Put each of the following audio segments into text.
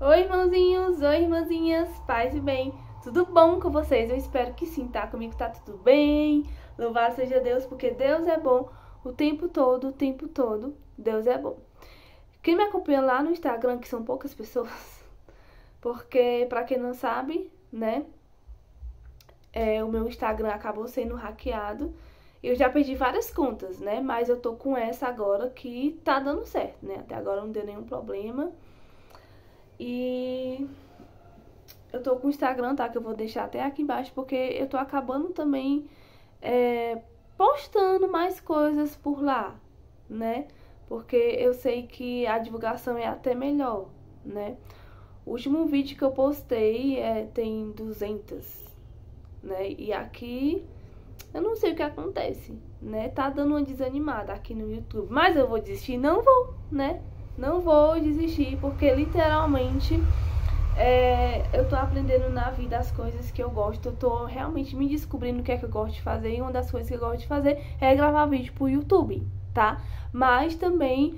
Oi, irmãozinhos, oi, irmãzinhas, paz e bem. Tudo bom com vocês? Eu espero que sim, tá? Comigo tá tudo bem. Louvado seja Deus, porque Deus é bom o tempo todo, o tempo todo. Deus é bom. Quem me acompanha lá no Instagram, que são poucas pessoas, porque pra quem não sabe, né, o meu Instagram acabou sendo hackeado. Eu já perdi várias contas, né, mas eu tô com essa agora que tá dando certo, né? Até agora não deu nenhum problema. E eu tô com o Instagram, tá? Que eu vou deixar até aqui embaixo, porque eu tô acabando também postando mais coisas por lá, né? Porque eu sei que a divulgação é até melhor, né? O último vídeo que eu postei tem 200, né? E aqui eu não sei o que acontece, né? Tá dando uma desanimada aqui no YouTube. Mas eu vou desistir? Não vou, né? Não vou desistir, porque literalmente eu tô aprendendo na vida as coisas que eu gosto. Eu tô realmente me descobrindo o que é que eu gosto de fazer. E uma das coisas que eu gosto de fazer é gravar vídeo pro YouTube, tá? Mas também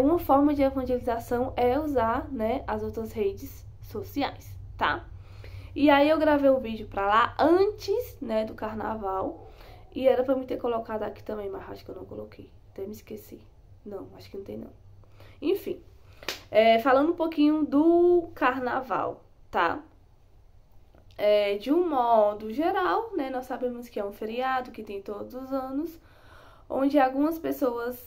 uma forma de evangelização é usar, né, as outras redes sociais, tá? E aí eu gravei o vídeo pra lá antes, né, do carnaval. E era pra me ter colocado aqui também, mas acho que eu não coloquei. Até me esqueci. Não, acho que não tem não. Enfim. Falando um pouquinho do carnaval, tá? De um modo geral, né? Nós sabemos que é um feriado que tem todos os anos, onde algumas pessoas,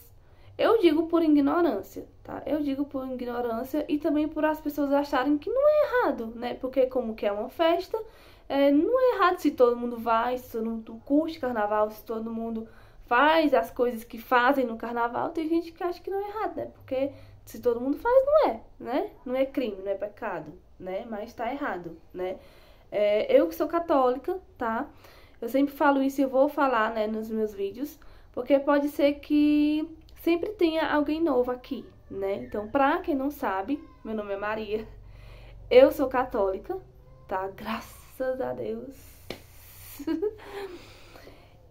eu digo por ignorância, tá? Eu digo por ignorância e também por as pessoas acharem que não é errado, né? Porque como que é uma festa, não é errado se todo mundo vai, se todo mundo curte carnaval, se todo mundo faz as coisas que fazem no carnaval. Tem gente que acha que não é errado, né? Porque se todo mundo faz, não é, né? Não é crime, não é pecado, né? Mas tá errado, né? Eu que sou católica, tá? Eu sempre falo isso e eu vou falar, né, nos meus vídeos, porque pode ser que sempre tenha alguém novo aqui, né? Então, pra quem não sabe, meu nome é Maria, eu sou católica, tá? Graças a Deus.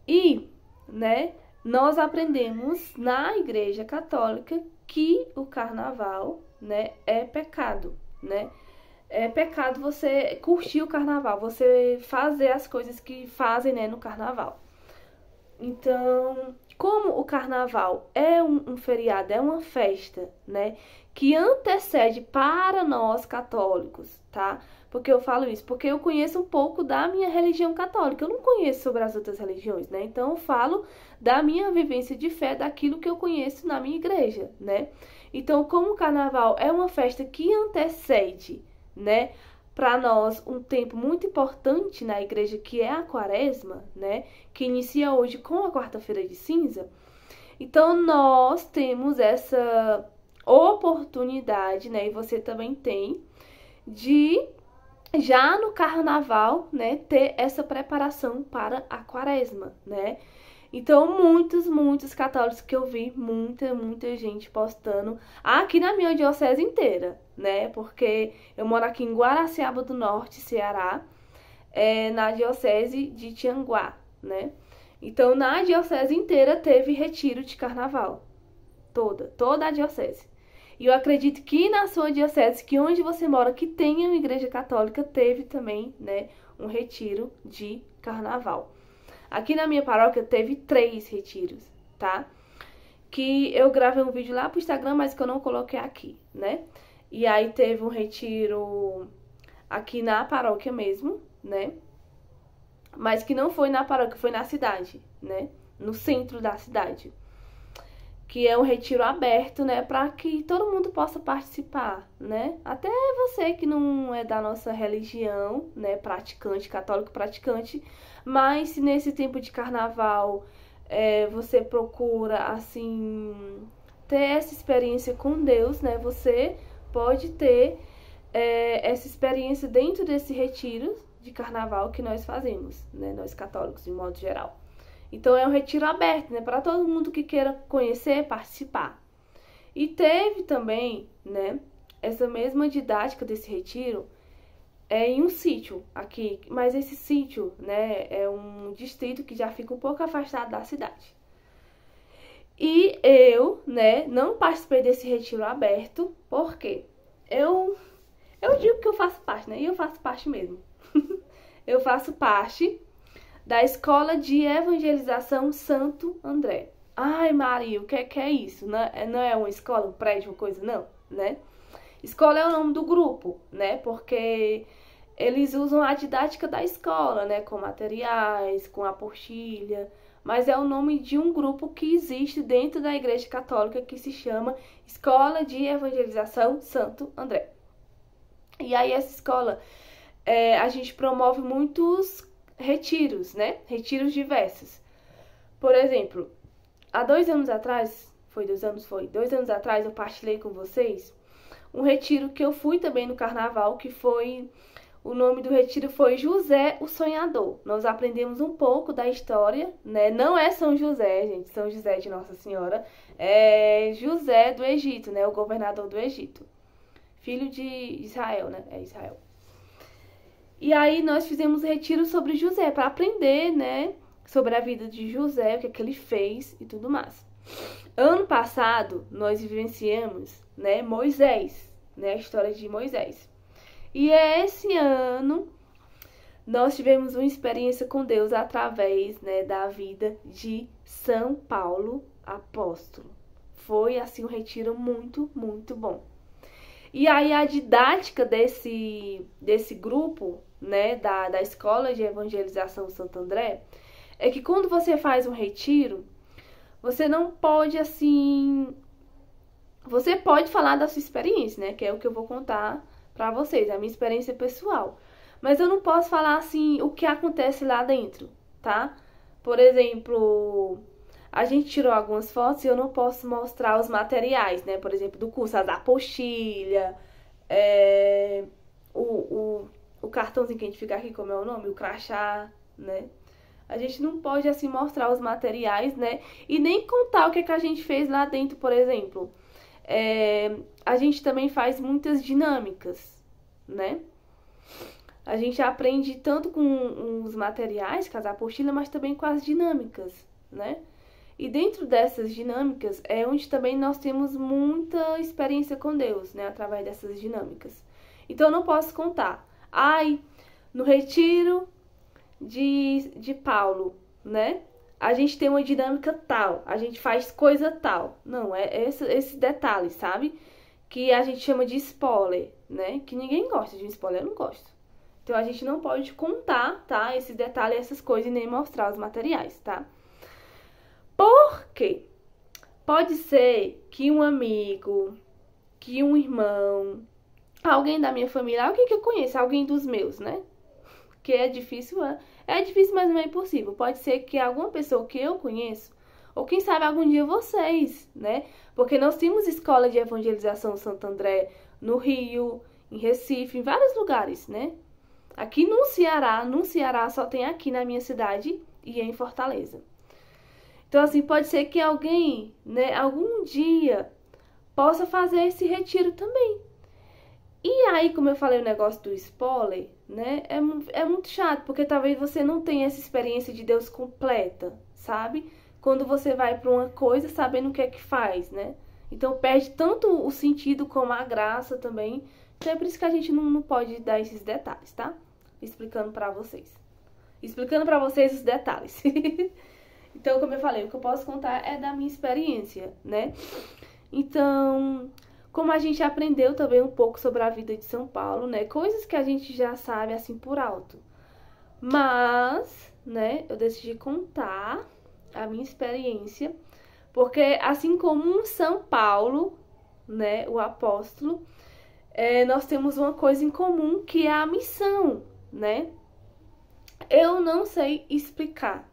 E, né, nós aprendemos na Igreja Católica que o carnaval, né, é pecado, né? É pecado você curtir o carnaval, você fazer as coisas que fazem, né, no carnaval. Então, como o carnaval é um feriado, é uma festa, né, que antecede para nós católicos, tá? Porque eu falo isso, porque eu conheço um pouco da minha religião católica, eu não conheço sobre as outras religiões, né? Então eu falo da minha vivência de fé, daquilo que eu conheço na minha igreja, né? Então, como o carnaval é uma festa que antecede, né, para nós um tempo muito importante na igreja, que é a quaresma, né, que inicia hoje com a quarta-feira de cinza. Então nós temos essa oportunidade, né, e você também tem, de já no carnaval, né, ter essa preparação para a quaresma, né? Então, muitos católicos que eu vi, muita gente postando aqui na minha diocese inteira, né? Porque eu moro aqui em Guaraciaba do Norte, Ceará, na diocese de Tianguá, né? Então, na diocese inteira teve retiro de carnaval. Toda a diocese. E eu acredito que na sua diocese, que onde você mora, que tenha uma igreja católica, teve também, né, um retiro de carnaval. Aqui na minha paróquia teve 3 retiros, tá? Que eu gravei um vídeo lá pro Instagram, mas que eu não coloquei aqui, né? E aí teve um retiro aqui na paróquia mesmo, né? Mas que não foi na paróquia, foi na cidade, né? No centro da cidade. Que é um retiro aberto, né, para que todo mundo possa participar, né? Até você que não é da nossa religião, né, praticante, católico praticante, mas se nesse tempo de carnaval você procura, assim, ter essa experiência com Deus, né, você pode ter essa experiência dentro desse retiro de carnaval que nós fazemos, né, nós católicos, de modo geral. Então é um retiro aberto, né, para todo mundo que queira conhecer, participar. E teve também, né, essa mesma didática desse retiro em um sítio aqui, mas esse sítio, né, é um distrito que já fica um pouco afastado da cidade. E eu, né, não participei desse retiro aberto, porque eu digo que eu faço parte, né? E eu faço parte mesmo. Eu faço parte da Escola de Evangelização Santo André. Ai, Maria, o que é isso? Não é uma escola, um prédio, uma coisa, não, né? Escola é o nome do grupo, né? Porque eles usam a didática da escola, né? Com materiais, com apostila, mas é o nome de um grupo que existe dentro da Igreja Católica que se chama Escola de Evangelização Santo André. E aí essa escola, a gente promove muitos retiros, né? Retiros diversos. Por exemplo, há 2 anos atrás, foi 2 anos? Foi. 2 anos atrás eu partilhei com vocês um retiro que eu fui também no carnaval, que foi... O nome do retiro foi José o Sonhador. Nós aprendemos um pouco da história, né? Não é São José, gente, São José de Nossa Senhora. É José do Egito, né? O governador do Egito. Filho de Israel, né? É Israel. E aí nós fizemos retiro sobre José, para aprender, né? Sobre a vida de José, o que é que ele fez e tudo mais. Ano passado, nós vivenciamos, né, Moisés, né? A história de Moisés. E esse ano nós tivemos uma experiência com Deus através, né, da vida de São Paulo apóstolo. Foi assim um retiro muito, muito bom. E aí a didática desse grupo, né, da Escola de Evangelização Santo André, é que quando você faz um retiro, você não pode assim... Você pode falar da sua experiência, né, que é o que eu vou contar pra vocês, a minha experiência pessoal. Mas eu não posso falar, assim, o que acontece lá dentro, tá? Por exemplo, a gente tirou algumas fotos e eu não posso mostrar os materiais, né? Por exemplo, do curso, as apostilha, o cartãozinho que a gente fica aqui, como é o nome? O crachá, né? A gente não pode, assim, mostrar os materiais, né? E nem contar o que a gente fez lá dentro, por exemplo. A gente também faz muitas dinâmicas, né? A gente aprende tanto com os materiais, com as apostilas, mas também com as dinâmicas, né? E dentro dessas dinâmicas é onde também nós temos muita experiência com Deus, né? Através dessas dinâmicas. Então eu não posso contar. Ai, no retiro de Paulo, né? A gente tem uma dinâmica tal, a gente faz coisa tal. Não, é esse detalhe, sabe? Que a gente chama de spoiler, né? Que ninguém gosta de um spoiler, eu não gosto. Então a gente não pode contar, tá? Esse detalhe, essas coisas e nem mostrar os materiais, tá? Por quê? Pode ser que um amigo, que um irmão, alguém da minha família, alguém que eu conheço, alguém dos meus, né? Que é difícil, mas não é impossível. Pode ser que alguma pessoa que eu conheço, ou quem sabe algum dia vocês, né? Porque nós temos escola de evangelização Santo André no Rio, em Recife, em vários lugares, né? Aqui no Ceará só tem aqui na minha cidade e em Fortaleza. Então, assim, pode ser que alguém, né, algum dia possa fazer esse retiro também. E aí, como eu falei o negócio do spoiler, né, é muito chato, porque talvez você não tenha essa experiência de Deus completa, sabe? Quando você vai para uma coisa sabendo o que é que faz, né? Então perde tanto o sentido como a graça também. Então é por isso que a gente não pode dar esses detalhes, tá? Explicando pra vocês. Explicando pra vocês os detalhes. Então, como eu falei, o que eu posso contar é da minha experiência, né? Então, como a gente aprendeu também um pouco sobre a vida de São Paulo, né? Coisas que a gente já sabe, assim, por alto. Mas, né, eu decidi contar a minha experiência, porque assim como um São Paulo, né, o apóstolo, nós temos uma coisa em comum, que é a missão, né? Eu não sei explicar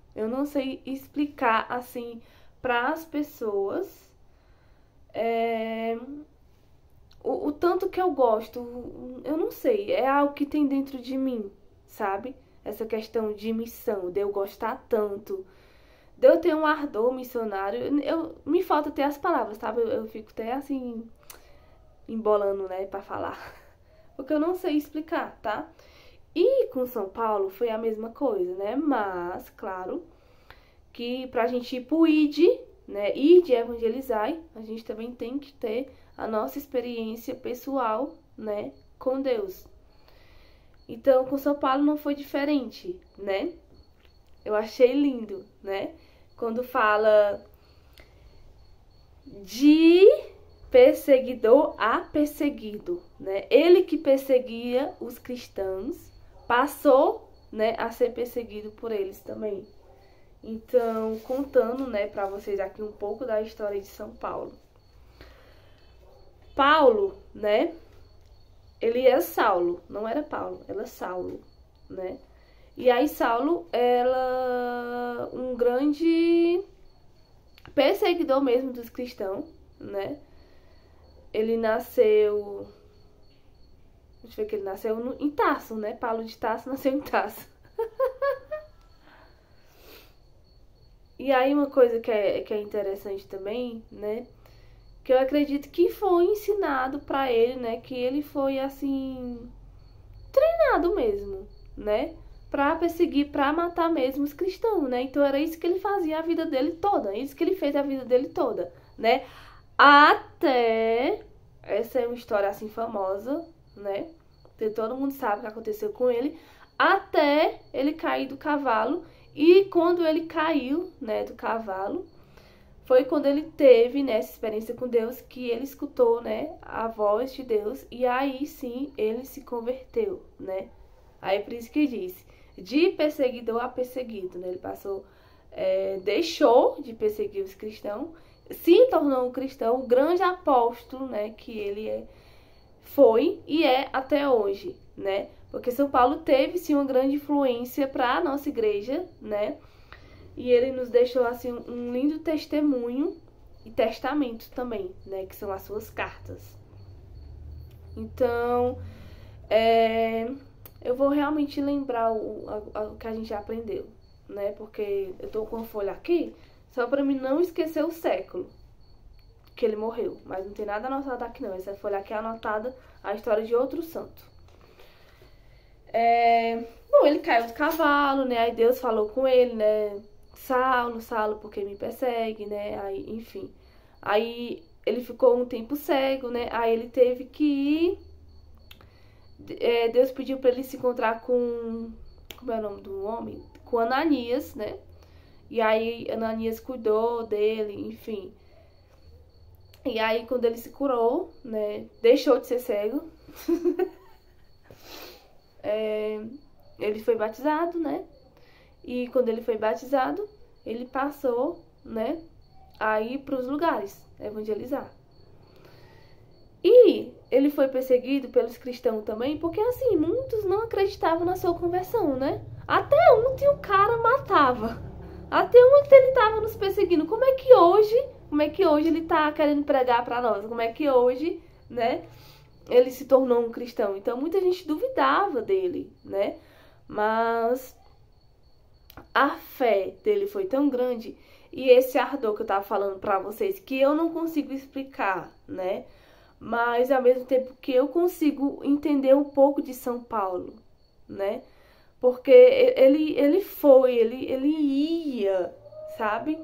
assim para as pessoas o tanto que eu gosto. Eu não sei, é algo que tem dentro de mim, sabe? Essa questão de missão, de eu gostar tanto, de eu ter um ardor missionário. Me falta ter as palavras, sabe? Eu fico até assim embolando, né, pra falar, porque eu não sei explicar, tá? E com São Paulo foi a mesma coisa, né? Mas, claro, que pra gente ir pro ID, né, ir de evangelizar, a gente também tem que ter a nossa experiência pessoal, né, com Deus. Então, com São Paulo não foi diferente, né? Eu achei lindo, né? Quando fala de perseguidor a perseguido, né? Ele que perseguia os cristãos passou, né, a ser perseguido por eles também. Então, contando, né, para vocês aqui um pouco da história de São Paulo. Paulo, né? Ele era Saulo, não era Paulo, era Saulo, né? E aí Saulo era um grande perseguidor mesmo dos cristãos, né? Ele nasceu... Deixa eu ver que ele nasceu em Tarso, né? Paulo de Tarso nasceu em Tarso. E aí uma coisa que é interessante também, né? Que eu acredito que foi ensinado pra ele, né? Que ele foi, assim, treinado mesmo, né? Pra perseguir, pra matar mesmo os cristãos, né? Então era isso que ele fazia a vida dele toda. Isso que ele fez a vida dele toda, né? Até... Essa é uma história, assim, famosa, né? Todo mundo sabe o que aconteceu com ele. Até ele cair do cavalo. E quando ele caiu, né, do cavalo... Foi quando ele teve, né, essa experiência com Deus, que ele escutou, né, a voz de Deus, e aí sim ele se converteu, né? Aí por isso que diz, de perseguidor a perseguido, né? Ele passou, deixou de perseguir os cristãos, se tornou um cristão, um grande apóstolo, né, que ele foi e é até hoje, né? Porque São Paulo teve sim uma grande influência para a nossa igreja, né? E ele nos deixou, assim, um lindo testemunho e testamento também, né? Que são as suas cartas. Então, eu vou realmente lembrar o que a gente aprendeu, né? Porque eu tô com a folha aqui, só pra mim não esquecer o século que ele morreu. Mas não tem nada anotado aqui não. Essa folha aqui é anotada a história de outro santo. Bom, ele caiu do cavalo, né? Aí Deus falou com ele, né? Saulo, Saulo, por que me persegue, né? Aí, enfim. Aí ele ficou um tempo cego, né? Aí ele teve que ir. Deus pediu para ele se encontrar com... Como é o nome do homem? Com Ananias, né? E aí Ananias cuidou dele, enfim. E aí quando ele se curou, né? Deixou de ser cego. Ele foi batizado, né? E quando ele foi batizado, ele passou, né, a ir para os lugares, evangelizar. E ele foi perseguido pelos cristãos também, porque assim, muitos não acreditavam na sua conversão, né? Até ontem o cara matava. Até ontem ele estava nos perseguindo. Como é que hoje ele tá querendo pregar para nós? Como é que hoje, né, ele se tornou um cristão? Então muita gente duvidava dele, né? Mas a fé dele foi tão grande e esse ardor que eu tava falando pra vocês, que eu não consigo explicar, né? Mas ao mesmo tempo que eu consigo entender um pouco de São Paulo, né? Porque ele ia, sabe?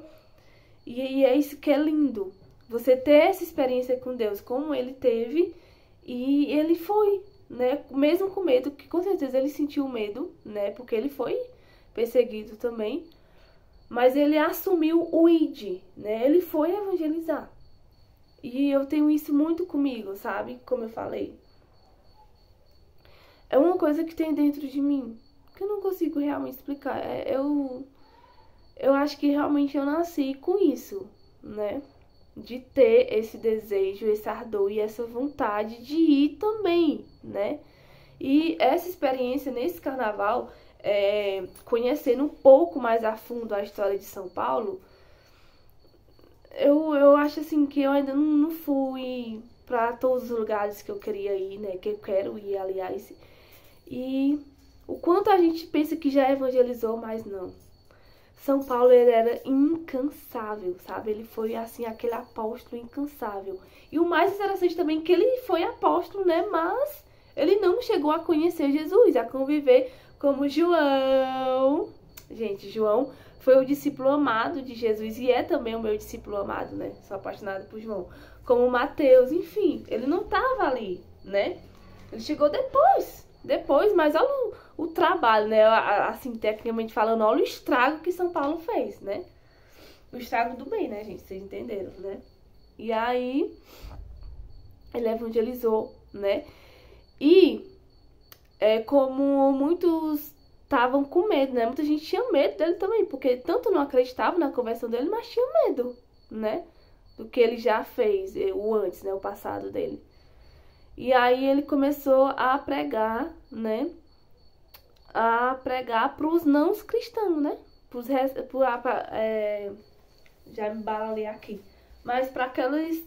E é isso que é lindo. Você ter essa experiência com Deus como ele teve e ele foi, né? Mesmo com medo, que com certeza ele sentiu medo, né? Porque ele foi perseguido também, mas ele assumiu o ID, né? Ele foi evangelizar. E eu tenho isso muito comigo, sabe? Como eu falei. É uma coisa que tem dentro de mim, que eu não consigo realmente explicar. Eu acho que realmente eu nasci com isso, né? De ter esse desejo, esse ardor e essa vontade de ir também, né? E essa experiência nesse carnaval, conhecendo um pouco mais a fundo a história de São Paulo, eu acho assim que eu ainda não fui para todos os lugares que eu queria ir, né? Que eu quero ir, aliás. E o quanto a gente pensa que já evangelizou, mas não. São Paulo, ele era incansável, sabe? Ele foi, assim, aquele apóstolo incansável. E o mais interessante também é que ele foi apóstolo, né? Mas ele não chegou a conhecer Jesus, a conviver como João. Gente, João foi o discípulo amado de Jesus e é também o meu discípulo amado, né? Sou apaixonada por João. Como Mateus, enfim, ele não estava ali, né? Ele chegou depois, mas olha o trabalho, né? Assim, tecnicamente falando, olha o estrago que São Paulo fez, né? O estrago do bem, né, gente? Vocês entenderam, né? E aí, ele evangelizou, né? E, como muitos estavam com medo, né? Muita gente tinha medo dele também, porque tanto não acreditava na conversão dele, mas tinha medo, né? Do que ele já fez, o antes, né? O passado dele. E aí ele começou a pregar, né? A pregar para os não cristãos, né? Já me embalei aqui. Mas para aqueles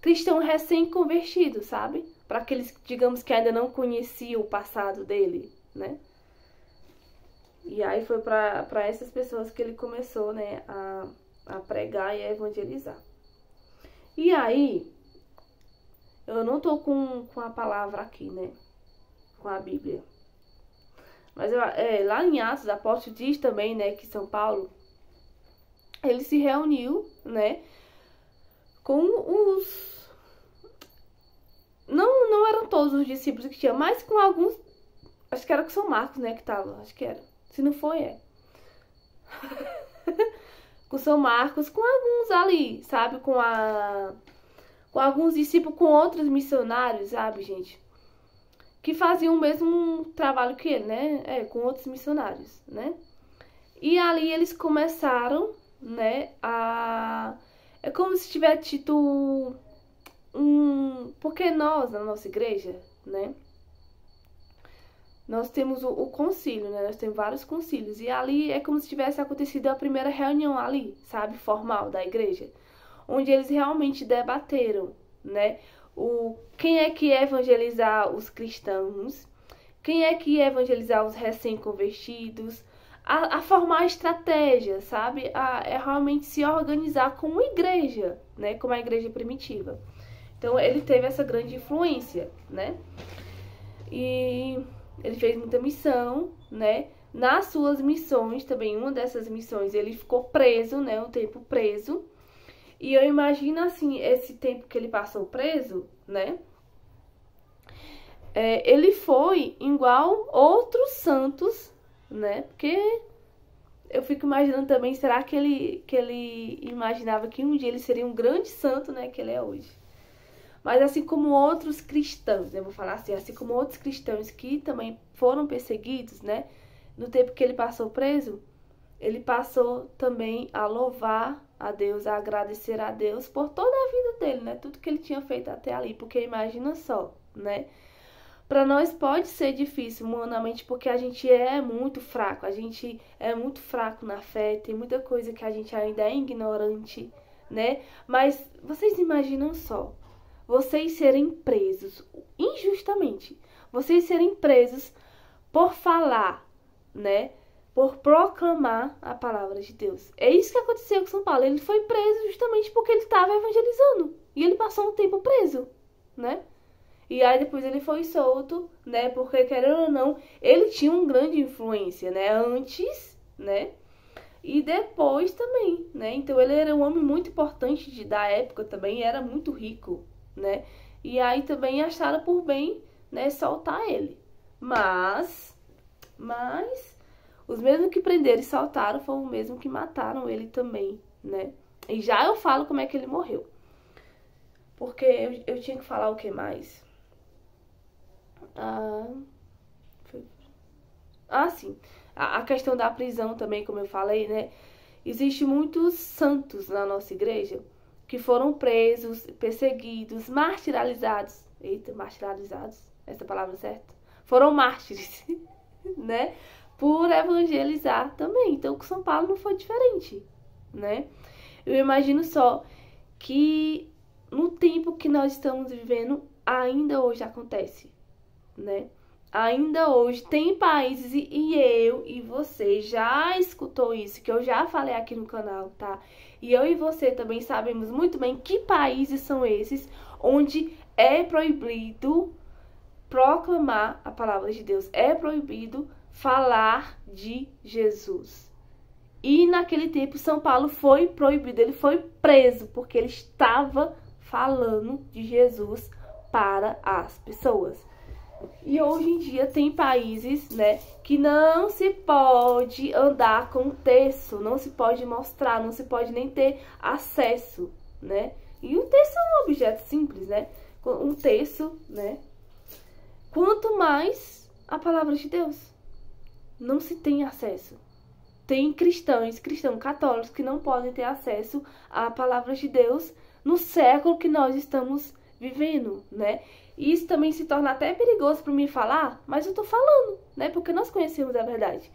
cristãos recém-convertidos, sabe? Para aqueles, digamos, que ainda não conheciam o passado dele, né? E aí foi para essas pessoas que ele começou, né, a pregar e a evangelizar. E aí, eu não tô com a palavra aqui, né, com a Bíblia. Mas lá em Atos dos Apóstolos diz também, né, que São Paulo, ele se reuniu, né, com os... Não eram todos os discípulos que tinha, mas com alguns... Acho que era com São Marcos, né, que tava, acho que era. Se não foi, com São Marcos, com alguns ali, sabe? Com alguns discípulos, com outros missionários, sabe, gente? Que faziam o mesmo trabalho que ele, né? Com outros missionários, né? E ali eles começaram, né? É como se tivesse tido porque nós, na nossa igreja, né? Nós temos o concílio, né? Nós temos vários concílios. E ali é como se tivesse acontecido a primeira reunião ali, sabe? Formal da igreja. Onde eles realmente debateram, né? Quem é que ia evangelizar os cristãos? Quem é que ia evangelizar os recém-convertidos? A formar estratégia, sabe? É realmente se organizar como igreja, né? Como a igreja primitiva. Então, ele teve essa grande influência, né? E... ele fez muita missão, né? Nas suas missões, também uma dessas missões, ele ficou preso, né? Um tempo preso. E eu imagino, assim, esse tempo que ele passou preso, né? Ele foi igual outros santos, né? Porque eu fico imaginando também, será que ele imaginava que um dia ele seria um grande santo, né? Que ele é hoje. Mas assim como outros cristãos, eu vou falar assim como outros cristãos que também foram perseguidos, né? No tempo que ele passou preso, ele passou também a louvar a Deus, a agradecer a Deus por toda a vida dele, né? Tudo que ele tinha feito até ali, porque imagina só, né? Para nós pode ser difícil humanamente, porque a gente é muito fraco, a gente é muito fraco na fé, tem muita coisa que a gente ainda é ignorante, né? Mas vocês imaginam só, vocês serem presos injustamente, vocês serem presos por falar, né? Por proclamar a palavra de Deus. É isso que aconteceu com São Paulo. Ele foi preso justamente porque ele estava evangelizando. E ele passou um tempo preso, né? E aí depois ele foi solto, né? Porque, querendo ou não, ele tinha uma grande influência, né? Antes, né? E depois também, né? Então ele era um homem muito importante da época também, era muito rico, né? E aí também acharam por bem, né, soltar ele. Mas os mesmos que prenderam e soltaram foram os mesmos que mataram ele também, né? E já eu falo como é que ele morreu. Porque eu tinha que falar o que mais? Sim. A questão da prisão também, como eu falei, né? Existem muitos santos na nossa igreja que foram presos, perseguidos, martirizados. Eita, martirizados, essa palavra é certa? Foram mártires, né? Por evangelizar também. Então, com São Paulo não foi diferente, né? Eu imagino só que no tempo que nós estamos vivendo, ainda hoje acontece, né? Ainda hoje tem países, e eu e você já escutou isso, que eu já falei aqui no canal, tá? E eu e você também sabemos muito bem que países são esses onde é proibido proclamar a palavra de Deus, é proibido falar de Jesus. E naquele tempo São Paulo foi proibido, ele foi preso porque ele estava falando de Jesus para as pessoas. E hoje em dia tem países, né, que não se pode andar com texto, não se pode mostrar, não se pode nem ter acesso, né? E um texto é um objeto simples, né? Um texto, né? Quanto mais a palavra de Deus, não se tem acesso. Tem cristãos católicos que não podem ter acesso à palavra de Deus no século que nós estamos vivendo, né? E isso também se torna até perigoso para mim falar, mas eu tô falando, né? Porque nós conhecemos a verdade.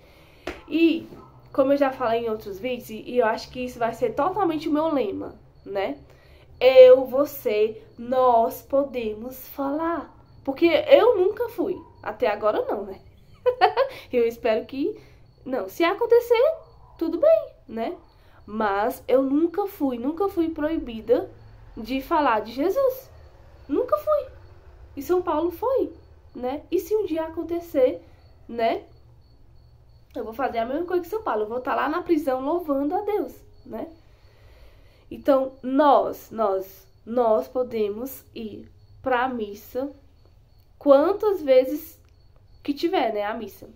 E, como eu já falei em outros vídeos, e eu acho que isso vai ser totalmente o meu lema, né? Eu, você, nós podemos falar. Porque eu nunca fui. Até agora não, né? Eu espero que... Não, se acontecer, tudo bem, né? Mas eu nunca fui proibida de falar de Jesus. Nunca fui. E São Paulo foi, né? E se um dia acontecer, né? Eu vou fazer a mesma coisa que São Paulo. Eu vou estar lá na prisão louvando a Deus, né? Então, nós podemos ir pra missa quantas vezes que tiver, né? A missa.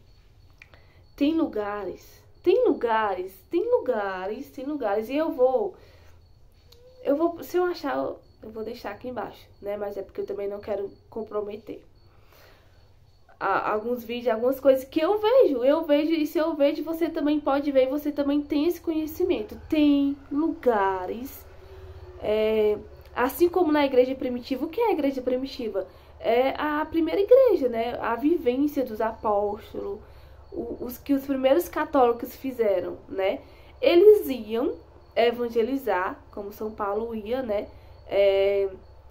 Tem lugares, e eu vou, se eu achar, eu vou deixar aqui embaixo, né? Mas é porque eu também não quero comprometer. Alguns vídeos, algumas coisas que eu vejo, e se eu vejo, você também pode ver, você também tem esse conhecimento. Tem lugares, assim como na igreja primitiva. O que é a igreja primitiva? É a primeira igreja, né? A vivência dos apóstolos, os primeiros católicos fizeram, né? Eles iam evangelizar, como São Paulo ia, né?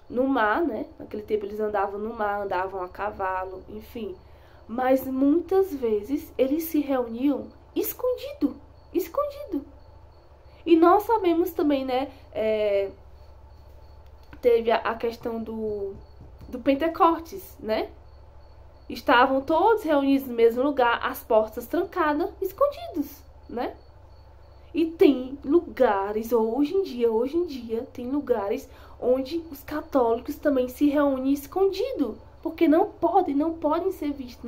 No mar, né? Naquele tempo eles andavam no mar, andavam a cavalo, enfim. Mas muitas vezes eles se reuniam escondido. E nós sabemos também, né? Teve a questão do Pentecostes, né? Estavam todos reunidos no mesmo lugar, as portas trancadas, escondidos, né? E tem lugares, hoje em dia, tem lugares onde os católicos também se reúnem escondido, porque não podem ser vistos,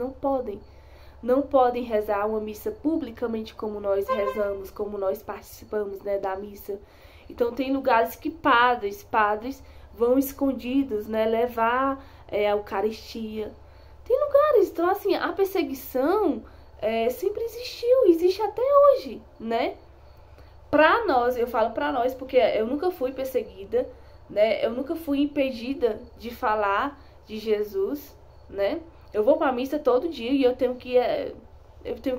não podem rezar uma missa publicamente como nós rezamos, como nós participamos, né, da missa. Então tem lugares que padres vão escondidos, né, levar a Eucaristia. Tem lugares, então assim, a perseguição sempre existe até hoje, né? Pra nós, eu falo pra nós, porque eu nunca fui perseguida, né? Eu nunca fui impedida de falar de Jesus, né? Eu vou pra missa todo dia e eu tenho que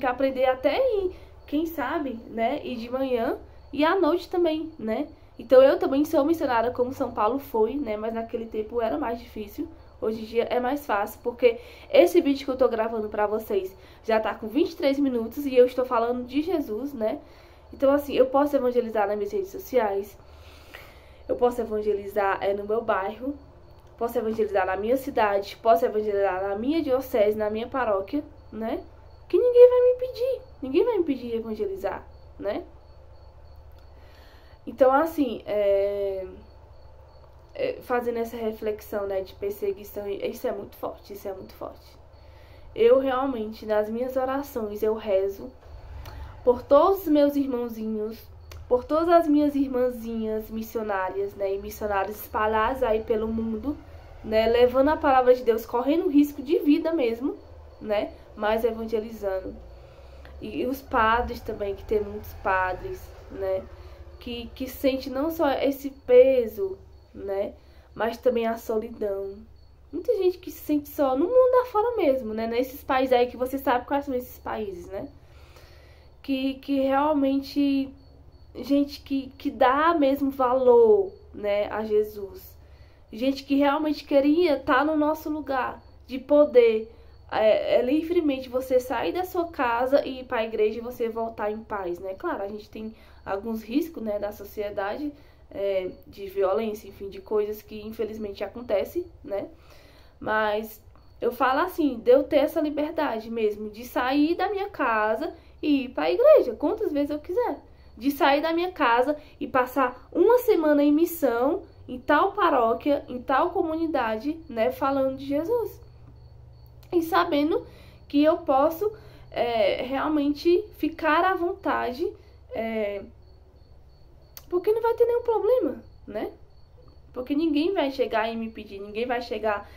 aprender até ir, quem sabe, né? Ir de manhã e à noite também, né? Então eu também sou missionária como São Paulo foi, né? Mas naquele tempo era mais difícil. Hoje em dia é mais fácil, porque esse vídeo que eu tô gravando pra vocês já tá com 23 minutos e eu estou falando de Jesus, né? Então, assim, eu posso evangelizar nas minhas redes sociais, eu posso evangelizar no meu bairro, posso evangelizar na minha cidade, posso evangelizar na minha diocese, na minha paróquia, né? Que ninguém vai me impedir de evangelizar, né? Então, assim, fazendo essa reflexão, né, de perseguição, isso é muito forte. Eu realmente, nas minhas orações, eu rezo por todos os meus irmãozinhos, por todas as minhas irmãzinhas missionárias, né, e missionários espalhados aí pelo mundo, né, levando a palavra de Deus, correndo risco de vida mesmo, né, mas evangelizando. E os padres também, que tem muitos padres, né, que sente não só esse peso, né, mas também a solidão. Muita gente que se sente só no mundo afora mesmo, né, nesses países aí que você sabe quais são esses países, né, que realmente, gente que dá mesmo valor, né, a Jesus. Gente que realmente queria estar no nosso lugar, de poder livremente você sair da sua casa e ir para a igreja e você voltar em paz, né? Claro, a gente tem alguns riscos, né, da sociedade, de violência, enfim, de coisas que infelizmente acontecem, né? Mas eu falo assim, de eu ter essa liberdade mesmo, de sair da minha casa e ir para a igreja, quantas vezes eu quiser. De sair da minha casa e passar uma semana em missão, em tal paróquia, em tal comunidade, né, falando de Jesus. e sabendo que eu posso realmente ficar à vontade, porque não vai ter nenhum problema, né? Porque ninguém vai chegar e me pedir, ninguém vai chegar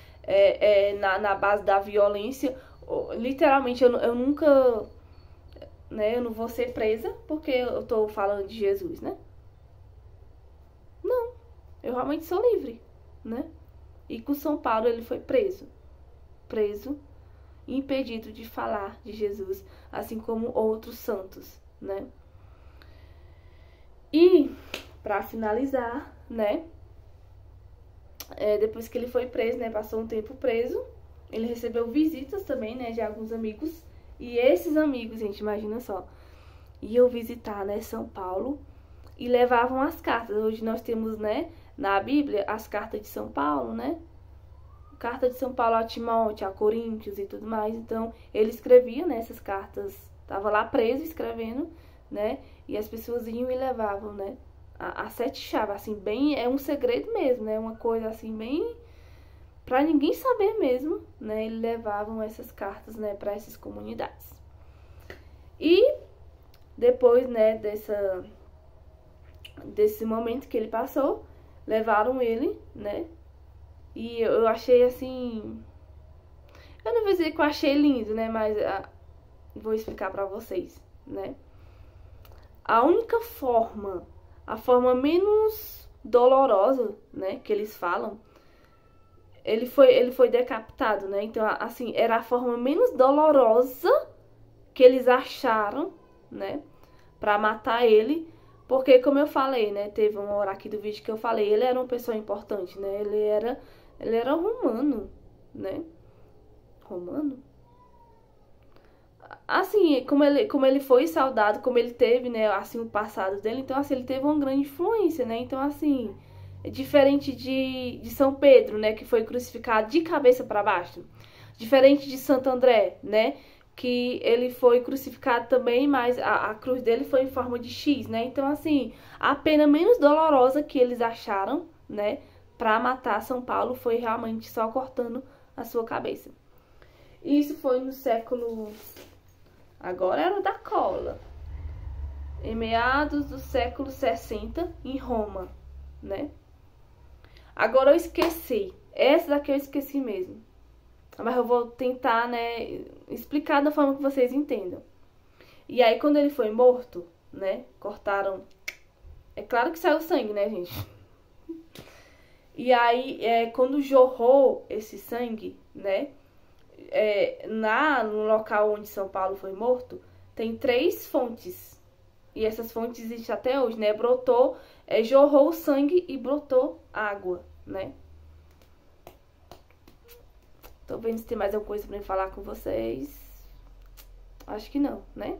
na base da violência. Literalmente, eu nunca, né, eu não vou ser presa porque eu tô falando de Jesus, né? Não, eu realmente sou livre, né? E com São Paulo ele foi preso, impedido de falar de Jesus, assim como outros santos, né? E, pra finalizar, né, depois que ele foi preso, né, passou um tempo preso, ele recebeu visitas também, né, de alguns amigos, e esses amigos, gente, imagina só, iam visitar, né, São Paulo e levavam as cartas. Hoje nós temos, né, na Bíblia, as cartas de São Paulo, né, carta de São Paulo a Timóteo, a Coríntios e tudo mais. Então, ele escrevia, né, essas cartas, tava lá preso escrevendo, né, e as pessoas iam e levavam, né, a 7 chaves, assim, bem, é um segredo mesmo, né, uma coisa assim, bem, pra ninguém saber mesmo, né, eles levavam essas cartas, né, pra essas comunidades. E depois, né, desse momento que ele passou, levaram ele, né, e eu achei assim, eu não vou dizer que eu achei lindo, né, mas vou explicar pra vocês, né. A única forma, a forma menos dolorosa, né, que eles falam, ele foi decapitado, né, então, assim, era a forma menos dolorosa que eles acharam, né, pra matar ele, porque, como eu falei, né, teve uma hora aqui do vídeo que eu falei, ele era uma pessoa importante, né, ele era romano, né, romano? Assim, como ele foi saudado, como ele teve, né, assim, o passado dele, então, assim, ele teve uma grande influência, né, então, assim, diferente de São Pedro, né, que foi crucificado de cabeça para baixo, diferente de Santo André, né, que ele foi crucificado também, mas a cruz dele foi em forma de X, né, então, assim, a pena menos dolorosa que eles acharam, né, para matar São Paulo foi realmente só cortando a sua cabeça. Isso foi no século... Agora era da cola. Em meados do século 60, em Roma, né? Agora eu esqueci. Essa daqui eu esqueci mesmo. Mas eu vou tentar, né, explicar da forma que vocês entendam. E aí, quando ele foi morto, né, cortaram... É claro que saiu sangue, né, gente? E aí, quando jorrou esse sangue, né, no local onde São Paulo foi morto, tem 3 fontes. E essas fontes existem até hoje, né? Brotou, jorrou o sangue e brotou água, né? Tô vendo se tem mais alguma coisa pra me falar com vocês. Acho que não, né?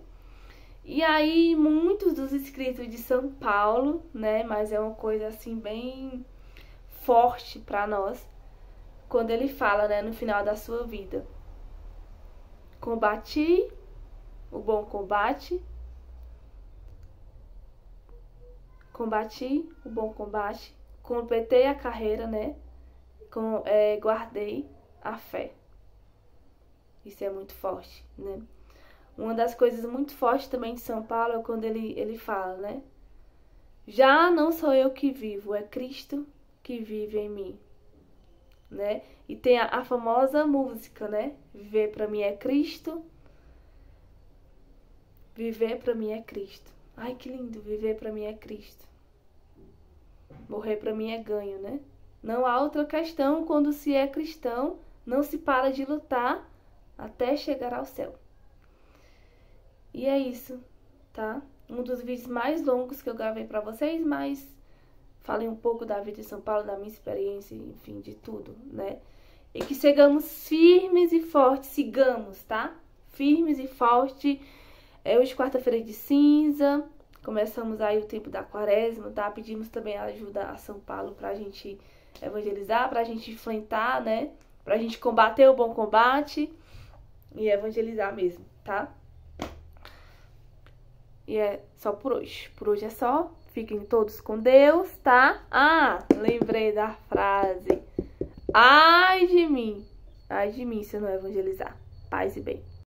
E aí, muitos dos escritos de São Paulo, né? Mas é uma coisa assim, bem forte pra nós. Quando ele fala, né, no final da sua vida: combati o bom combate, completei a carreira, né, guardei a fé. Isso é muito forte, né? Uma das coisas muito fortes também de São Paulo é quando ele fala, né, já não sou eu que vivo, é Cristo que vive em mim, né? E tem a famosa música, né? Viver pra mim é Cristo. Viver pra mim é Cristo. Ai, que lindo, viver pra mim é Cristo. Morrer pra mim é ganho, né? Não há outra questão quando se é cristão, não se para de lutar até chegar ao céu. E é isso, tá? Um dos vídeos mais longos que eu gravei pra vocês, mas falei um pouco da vida de São Paulo, da minha experiência, enfim, de tudo, né? E que sigamos firmes e fortes, sigamos, tá? Firmes e fortes. Hoje, quarta-feira de cinza, começamos aí o tempo da quaresma, tá? Pedimos também ajuda a São Paulo pra gente evangelizar, pra gente enfrentar, né? Pra gente combater o bom combate e evangelizar mesmo, tá? E é só por hoje. Por hoje é só. Fiquem todos com Deus, tá? Ah, lembrei da frase. Ai de mim. Ai de mim se eu não evangelizar. Paz e bem.